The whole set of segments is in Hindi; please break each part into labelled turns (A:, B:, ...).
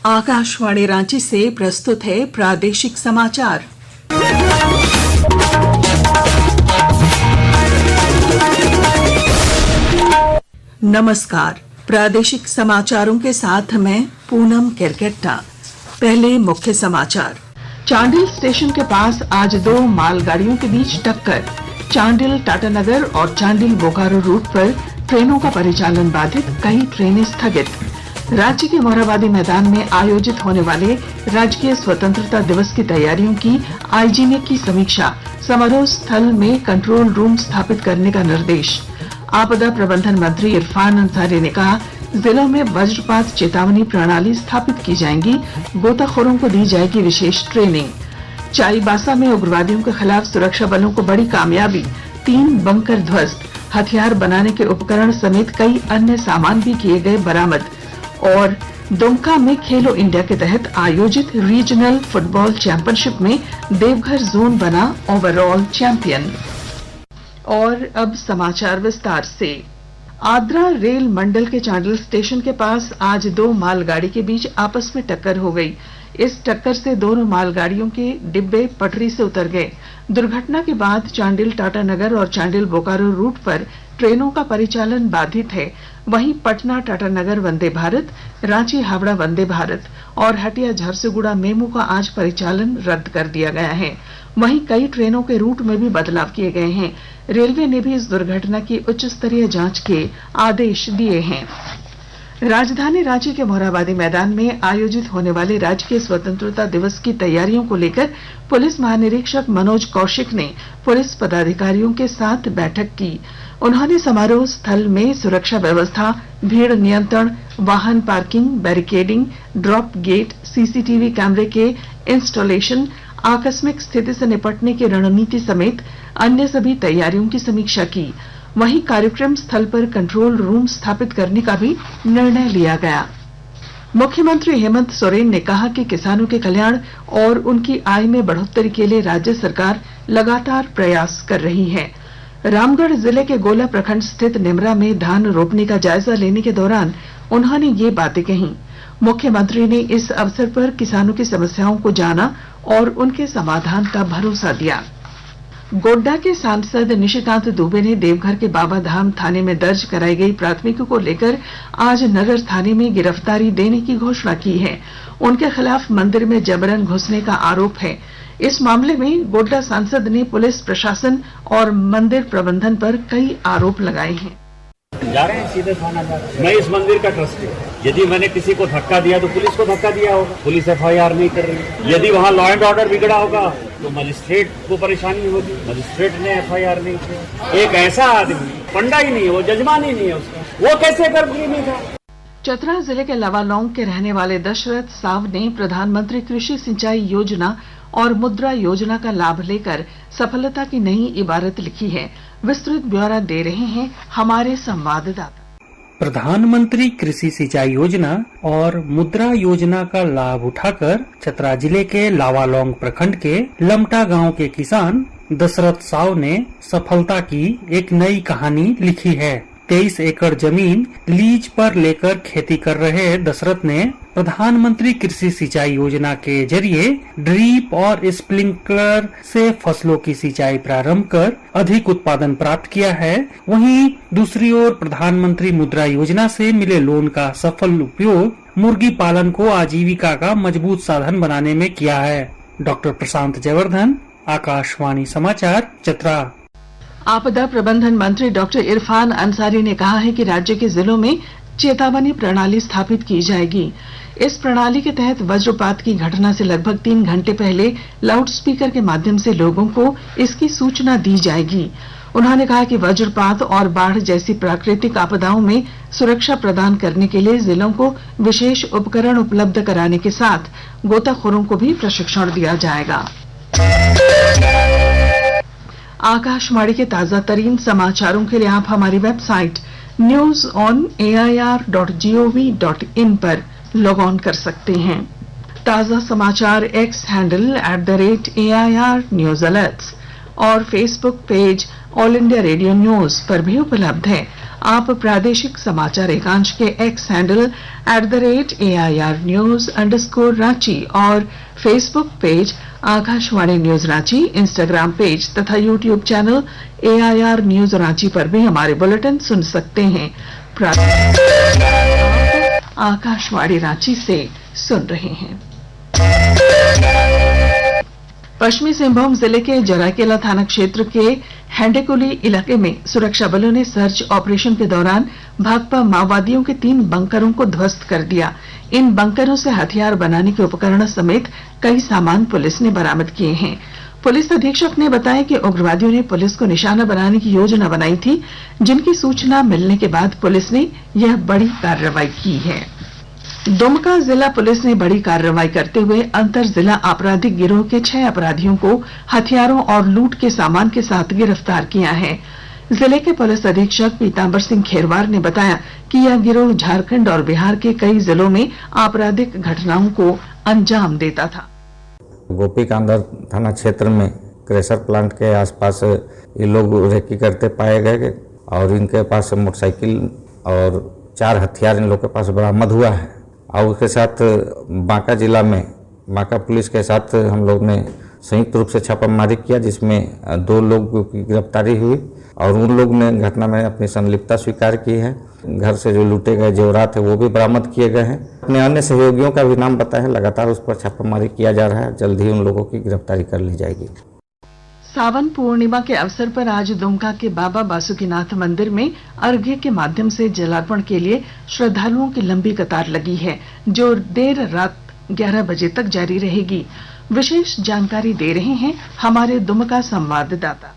A: आकाशवाणी रांची से प्रस्तुत है प्रादेशिक समाचार। नमस्कार, प्रादेशिक समाचारों के साथ मैं पूनम केरकेट्टा। पहले मुख्य समाचार। चांडिल स्टेशन के पास आज दो मालगाड़ियों के बीच टक्कर। चांडिल टाटानगर और चांडिल बोकारो रूट पर ट्रेनों का परिचालन बाधित, कई ट्रेनें स्थगित। राज्य के मोरहाबादी मैदान में आयोजित होने वाले राजकीय स्वतंत्रता दिवस की तैयारियों की आईजी ने की समीक्षा। समारोह स्थल में कंट्रोल रूम स्थापित करने का निर्देश। आपदा प्रबंधन मंत्री इरफान अंसारी ने कहा, जिलों में वज्रपात चेतावनी प्रणाली स्थापित की जाएगी, गोताखोरों को दी जाएगी विशेष ट्रेनिंग। चाईबासा में उग्रवादियों के खिलाफ सुरक्षा बलों को बड़ी कामयाबी, 3 बंकर ध्वस्त, हथियार बनाने के उपकरण समेत कई अन्य सामान भी किए गए बरामद। और दुमका में खेलो इंडिया के तहत आयोजित रीजनल फुटबॉल चैंपियनशिप में देवघर जोन बना ओवरऑल चैंपियन। और अब समाचार विस्तार से। आद्रा रेल मंडल के चांडिल स्टेशन के पास आज दो मालगाड़ी के बीच आपस में टक्कर हो गई। इस टक्कर से दोनों मालगाड़ियों के डिब्बे पटरी से उतर गए। दुर्घटना के बाद चांडिल टाटानगर और चांडिल बोकारो रूट पर ट्रेनों का परिचालन बाधित है। वहीं पटना टाटानगर वंदे भारत, रांची हावड़ा वंदे भारत और हटिया झारसुगुड़ा मेमू का आज परिचालन रद्द कर दिया गया है। वहीं कई ट्रेनों के रूट में भी बदलाव किए गए हैं। रेलवे ने भी इस दुर्घटना की उच्च स्तरीय जांच के आदेश दिए हैं। राजधानी रांची के मोरहाबादी मैदान में आयोजित होने वाले राजकीय स्वतंत्रता दिवस की तैयारियों को लेकर पुलिस महानिरीक्षक मनोज कौशिक ने पुलिस पदाधिकारियों के साथ बैठक की। उन्होंने समारोह स्थल में सुरक्षा व्यवस्था, भीड़ नियंत्रण, वाहन parking, barricading, drop gate, CCTV कैमरे के इंस्टॉलेशन, आकस्मिक स्थिति से निपटने की रणनीति समेत अन्य सभी तैयारियों की समीक्षा की। वहीं कार्यक्रम स्थल पर कंट्रोल रूम स्थापित करने का भी निर्णय लिया गया। मुख्यमंत्री हेमंत सोरेन ने कहा कि किसानों के कल्याण और उनकी आय में बढ़ोतरी के लिए राज्य सरकार लगातार प्रयास कर रही है। रामगढ़ जिले के गोला प्रखंड स्थित निमरा में धान रोपनी का जायजा लेने के दौरान उन्होंने ये बातें कही। मुख्यमंत्री ने इस अवसर पर किसानों की समस्याओं को जाना और उनके समाधान का भरोसा दिया। गोड्डा के सांसद निशिकांत दुबे ने देवघर के बाबा धाम थाने में दर्ज कराई गई प्राथमिकी को लेकर आज नगर थाने में गिरफ्तारी देने की घोषणा की है। उनके खिलाफ मंदिर में जबरन घुसने का आरोप है। इस मामले में गोड्डा सांसद ने पुलिस प्रशासन और मंदिर प्रबंधन पर कई आरोप लगाए हैं।
B: जा रहे हैं सीधे थाना पर। मैं इस मंदिर का ट्रस्टी हूँ। यदि मैंने किसी को धक्का दिया तो पुलिस को धक्का दिया होगा। पुलिस एफआईआर नहीं कर रही। यदि वहाँ लॉ एंड ऑर्डर बिगड़ा होगा तो मजिस्ट्रेट को परेशानी होगी। मजिस्ट्रेट ने एफआईआर नहीं किया। एक ऐसा आदमी पंडा ही नहीं है, वो जजमान ही नहीं है उसका, वो कैसे गर्भगृह में था।
A: चतरा जिले के लावालौंग के रहने वाले दशरथ साव ने प्रधानमंत्री कृषि सिंचाई योजना और मुद्रा योजना का लाभ लेकर सफलता की नई इबारत लिखी है। विस्तृत ब्यौरा दे रहे हैं हमारे संवाददाता।
C: प्रधानमंत्री कृषि सिंचाई योजना और मुद्रा योजना का लाभ उठाकर चतरा जिले के लावालौंग प्रखंड के लमटा गांव के किसान दशरथ साव ने सफलता की एक नई कहानी लिखी है। 23 एकड़ जमीन लीज पर लेकर खेती कर रहे दशरथ ने प्रधानमंत्री कृषि सिंचाई योजना के जरिए ड्रीप और स्प्रिंकलर से फसलों की सिंचाई प्रारंभ कर अधिक उत्पादन प्राप्त किया है। वहीं दूसरी ओर प्रधानमंत्री मुद्रा योजना से मिले लोन का सफल उपयोग मुर्गी पालन को आजीविका का मजबूत साधन बनाने में किया है। डॉक्टर प्रशांत जयवर्धन, आकाशवाणी समाचार, चतरा।
A: आपदा प्रबंधन मंत्री डॉक्टर इरफान अंसारी ने कहा है कि राज्य के जिलों में चेतावनी प्रणाली स्थापित की जाएगी। इस प्रणाली के तहत वज्रपात की घटना से लगभग 3 घंटे पहले लाउडस्पीकर के माध्यम से लोगों को इसकी सूचना दी जाएगी। उन्होंने कहा कि वज्रपात और बाढ़ जैसी प्राकृतिक आपदाओं में सुरक्षा प्रदान करने के लिए जिलों को विशेष उपकरण उपलब्ध कराने के साथ गोताखोरों को भी प्रशिक्षण दिया जाएगा। आकाशवाणी के ताजा तरीन समाचारों के लिए आप हमारी वेबसाइट newsonair.gov.in पर लॉग ऑन कर सकते हैं। ताजा समाचार X handle @AIR news alerts और Facebook page All India Radio News पर भी उपलब्ध है। आप प्रादेशिक समाचार एकांश के एक्स हैंडल @AIR News_रांची और Facebook page Akashvani news Ranchi, Instagram page तथा YouTube channel AIR News Ranchi पर भी हमारे बुलेटिन सुन सकते हैं। आकाशवाणी रांची से सुन रहे हैं। पश्चिमी सिंहभूम जिले के जराकेला थाना क्षेत्र के हैंडेकुली इलाके में सुरक्षा बलों ने सर्च ऑपरेशन के दौरान भाकपा माओवादियों के 3 बंकरों को ध्वस्त कर दिया। इन बंकरों से हथियार बनाने के उपकरण समेत कई सामान पुलिस ने बरामद किए हैं। पुलिस अधीक्षक ने बताया कि उग्रवादियों ने पुलिस को निशाना बनाने की योजना बनाई थी, जिनकी सूचना मिलने के बाद पुलिस ने यह बड़ी कार्रवाई की है। दुमका जिला पुलिस ने बड़ी कार्रवाई करते हुए अंतर जिला आपराधिक गिरोह के 6 अपराधियों को हथियारों और लूट के सामान के साथ गिरफ्तार किया है। जिले के पुलिस अधीक्षक पीतांबर सिंह खेरवार ने बताया कि यह गिरोह झारखंड और बिहार के कई जिलों में आपराधिक घटनाओं को अंजाम देता था।
D: गोपीकांदर थाना क्षेत्र में क्रेशर प्लांट के आसपास ये लोग रेकी करते पाए गए और इनके पास मोटरसाइकिल और 4 हथियार इन लोग के पास बरामद हुआ है। और उसके साथ बांका जिला में बांका पुलिस के साथ हम लोग ने संयुक्त रूप से छापामारी किया, जिसमें 2 लोगों की गिरफ्तारी हुई और उन लोग ने घटना में अपनी संलिप्तता स्वीकार की है। घर से जो लूटे गए जेवरात है वो भी बरामद किए गए हैं। अपने अन्य सहयोगियों का भी नाम बताया है, लगातार उस पर छापामारी किया जा रहा है। जल्द ही उन लोगों की गिरफ्तारी कर ली जाएगी।
A: सावन पूर्णिमा के अवसर पर आज दुमका के बाबा बासुकीनाथ मंदिर में अर्घ्य के माध्यम से जलार्पण के लिए श्रद्धालुओं की लंबी कतार लगी है, जो देर रात 11 बजे तक जारी रहेगी। विशेष जानकारी दे रहे हैं हमारे दुमका संवाददाता।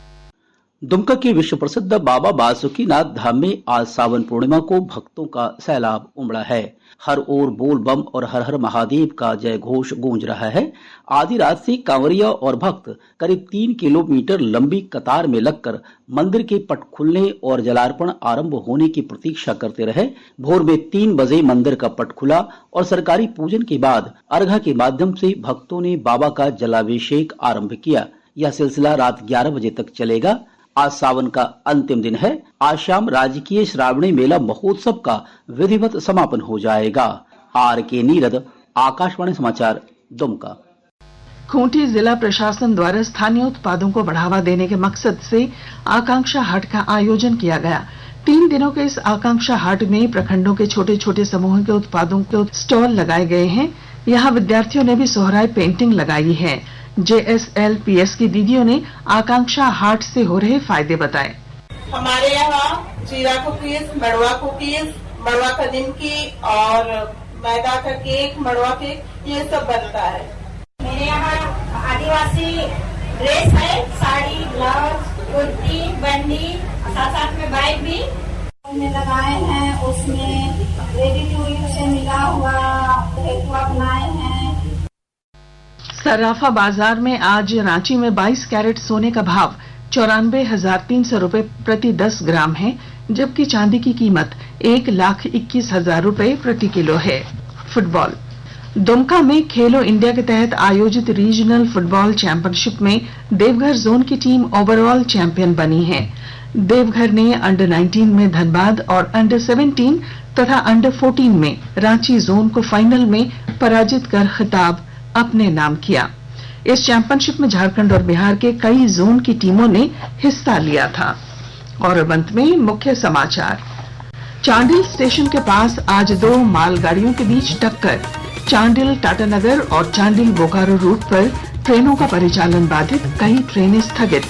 E: दुमका के विश्व प्रसिद्ध बाबा बासुकीनाथ धाम में आज सावन पूर्णिमा को भक्तों का सैलाब उमड़ा है। हर ओर बोल बम और हर हर महादेव का जय घोष गूंज रहा है। आधी रात से कांवरिया और भक्त करीब 3 किलोमीटर लंबी कतार में लगकर मंदिर के पट खुलने और जलार्पण आरंभ होने की प्रतीक्षा करते रहे। भोर में 3 बजे मंदिर का पट खुला और सरकारी पूजन के बाद अर्घा के माध्यम से भक्तों ने बाबा का जलाभिषेक आरंभ किया। यह सिलसिला रात 11 बजे तक चलेगा। आज सावन का अंतिम दिन है। आज शाम राजकीय श्रावणी मेला महोत्सव का विधिवत समापन हो जाएगा। RK नीरद, आकाशवाणी समाचार, दुमका।
A: खूंटी जिला प्रशासन द्वारा स्थानीय उत्पादों को बढ़ावा देने के मकसद से आकांक्षा हाट का आयोजन किया गया। 3 दिनों के इस आकांक्षा हाट में प्रखंडों के छोटे छोटे समूह के उत्पादों के स्टॉल लगाए गए हैं। यहाँ विद्यार्थियों ने भी सोहराय पेंटिंग लगाई है। JSLPS की दीदियों ने आकांक्षा हाट से हो रहे फायदे बताए।
F: हमारे यहाँ जीरा कुकीज, मड़वा का निमकी और मैदा का केक, मड़वा केक, ये सब बनता है।
G: मेरे यहाँ आदिवासी ड्रेस है, साड़ी, ब्लाउज, कुर्ती, बंदी, साथ में बैग भी हमने लगाए हैं। उसमें रेडी टू यूज से मिला हुआ ठेकुआ बनाए हैं।
A: सराफा बाजार में आज रांची में 22 कैरेट सोने का भाव 94,300 रुपए प्रति 10 ग्राम है, जबकि चांदी की कीमत 1,21,000 रुपए प्रति किलो है। फुटबॉल। दुमका में खेलो इंडिया के तहत आयोजित रीजनल फुटबॉल चैंपियनशिप में देवघर जोन की टीम ओवरऑल चैंपियन बनी है। देवघर ने अंडर 19 में धनबाद और अंडर 17 तथा अंडर 14 में रांची जोन को फाइनल में पराजित कर खिताब अपने नाम किया। इस चैंपियनशिप में झारखंड और बिहार के कई जोन की टीमों ने हिस्सा लिया था। और अब अंत में मुख्य समाचार। चांडिल स्टेशन के पास आज 2 मालगाड़ियों के बीच टक्कर। चांडिल टाटानगर और चांडिल बोकारो रूट पर ट्रेनों का परिचालन बाधित, कई ट्रेनें स्थगित।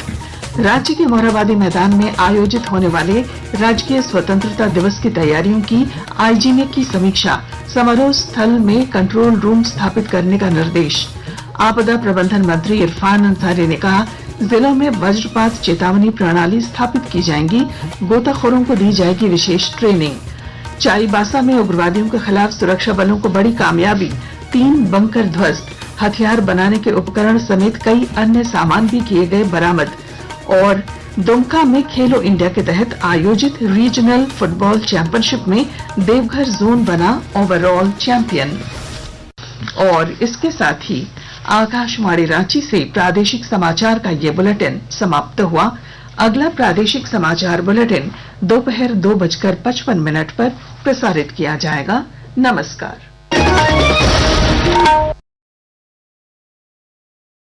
A: रांची के मोरहाबादी मैदान में आयोजित होने वाले राजकीय स्वतंत्रता दिवस की तैयारियों की आईजी ने की समीक्षा। समारोह स्थल में कंट्रोल रूम स्थापित करने का निर्देश। आपदा प्रबंधन मंत्री इरफान अंसारी ने कहा, जिलों में वज्रपात चेतावनी प्रणाली स्थापित की जाएगी। गोताखोरों को दी जाएगी विशेष ट्रेनिंग। चाईबासा में उग्रवादियों के खिलाफ सुरक्षा बलों को बड़ी कामयाबी, 3 बंकर ध्वस्त, हथियार बनाने के उपकरण समेत कई अन्य सामान भी किए गए बरामद। और दुमका में खेलो इंडिया के तहत आयोजित रीजनल फुटबॉल चैंपियनशिप में देवघर जोन बना ओवरऑल चैंपियन। और इसके साथ ही आकाशवाणी रांची से प्रादेशिक समाचार का ये बुलेटिन समाप्त हुआ। अगला प्रादेशिक समाचार बुलेटिन दोपहर 2:55 पर प्रसारित किया जाएगा। नमस्कार।